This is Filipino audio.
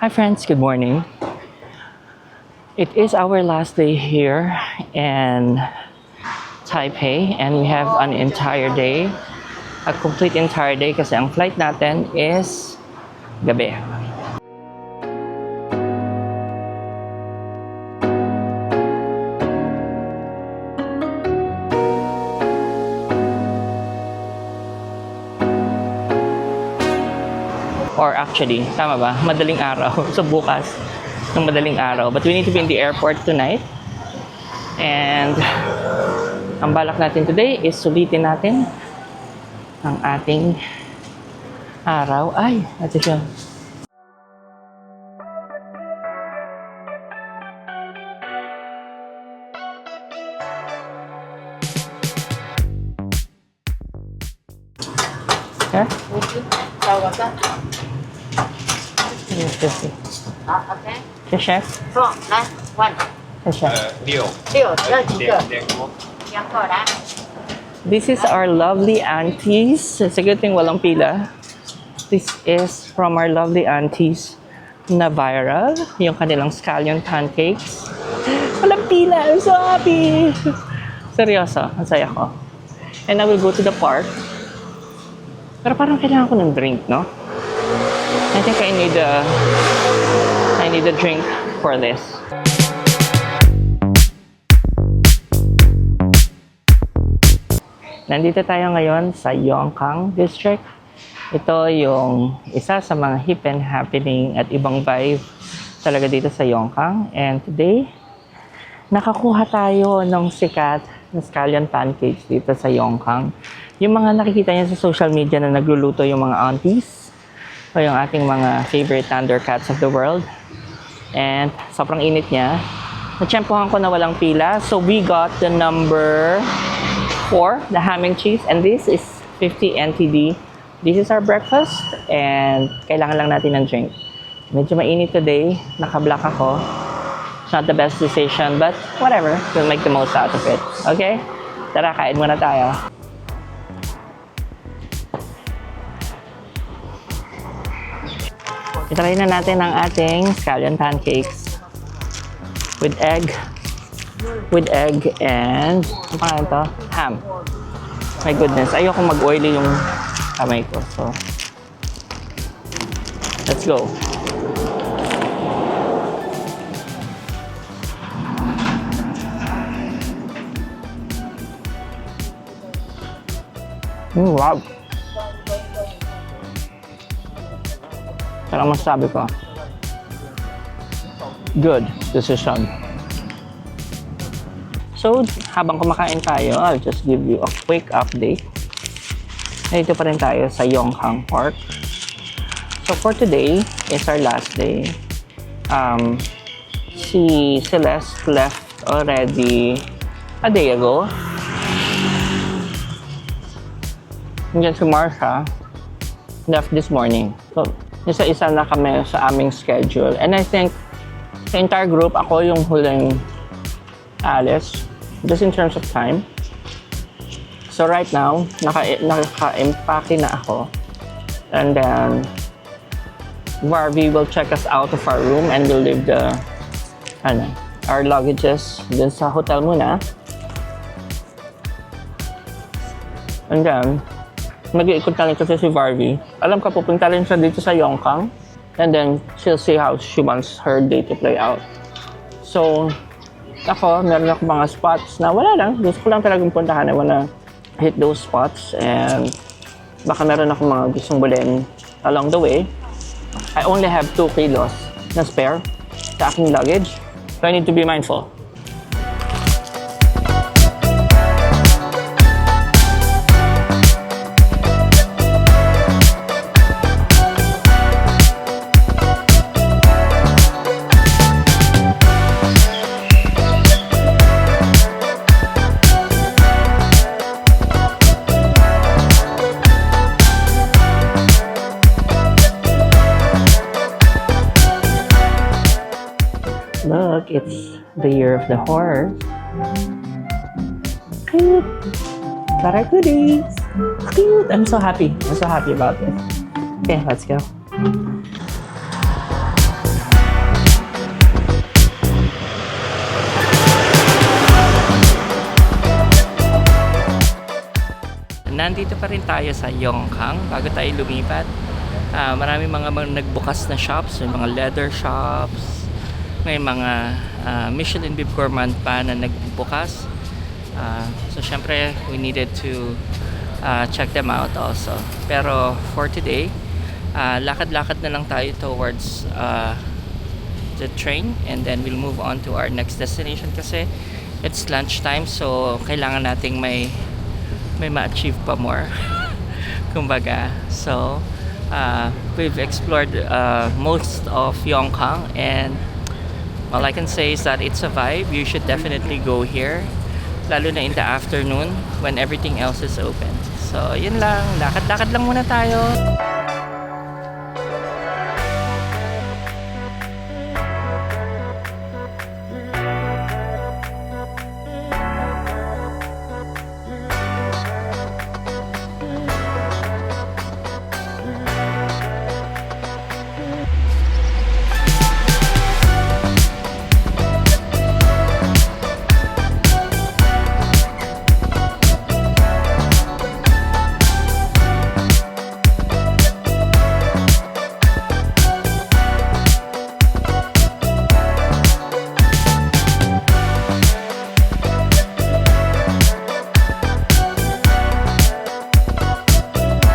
Hi friends, good morning. It is our last day here in Taipei and we have an entire day, a complete entire day kasi ang flight natin is gabi. Or actually, tama ba? Madaling araw. So bukas, ng madaling araw. But we need to be in the airport tonight. And ang balak natin today is sulitin natin ang ating araw. Ay, ito siya. Okay? Yes, yes, yes. OK， Okay, chef. 说来，one， Okay, chef. 六，要几个？锅。 2个来。 This is our lovely aunties. It's a good thing walang pila. This is from our lovely aunties na viral. Yung kanilang scallion pancakes. Walang pila. I'm so happy. Seryoso. Ang saya ko. And I will go to the park. Pero parang kailangan ko ng drink, no? I think I need a drink for this. Nandito tayo ngayon sa Yongkang District. Ito yung isa sa mga hip and happening at ibang vibe talaga dito sa Yongkang. And today, nakakuha tayo ng sikat na scallion pancakes dito sa Yongkang. Yung mga nakikita niyo sa social media na nagluluto yung mga aunties o yung ating mga favorite Thundercats of the world. And sobrang init niya. Natsyempohan ko na walang pila. So we got the number 4, the ham and cheese, and this is 50 NTD. This is our breakfast, and kailangan lang natin ng drink. Medyo mainit today, naka-black ako. It's not the best decision, but whatever, we'll make the most out of it. Okay? Tara, kain muna tayo. Itry na natin ang ating scallion pancakes with egg and ano pa ito? Ham. My goodness, ayoko mag-oily yung kamay ko. So, let's go. Wow! Pero masasabi ko, good decision. So, habang kumakain tayo, I'll just give you a quick update. Dito pa rin tayo sa Yongkang Park. So, for today, it's our last day. Si Celeste left already a day ago. And then si Marsha left this morning. So, isa-isa na kami sa aming schedule. And I think, sa entire group, ako yung huling alis. Just in terms of time. So right now, naka-empake na ako. And then, Barbie will check us out of our room and we'll leave our luggages dun sa hotel muna. And then, mag-iikot na rin kasi si Barbie. Alam ka, pupunta rin siya dito sa Yongkang. And then, she'll see how she wants her day to play out. So, ako, meron ako mga spots na wala lang. Gusto ko lang talagang puntahan. I wanna hit those spots. And baka meron ako mga gustong bulin along the way. I only have 2 kilos na spare sa aking luggage. So I need to be mindful. Look, it's the year of the horse. Cute. Got our goodies. Cute. I'm so happy. I'm so happy about this. Okay, let's go. nandito pa rin tayo sa Yongkang bago tayo lumipat. Marami mga nagbukas na shops, may mga leather shops, may mga Michelin Bib Gourmand pa na nagbukas. So syempre we needed to check them out also. Pero for today, lakad-lakad na lang tayo towards the train, and then we'll move on to our next destination kasi it's lunchtime, so kailangan nating may ma-achieve pa more. Kumbaga. So we've explored most of Yongkang, and all I can say is that it's a vibe. You should definitely go here, lalo na in the afternoon when everything else is open. So yun lang, lakad-lakad lang muna tayo.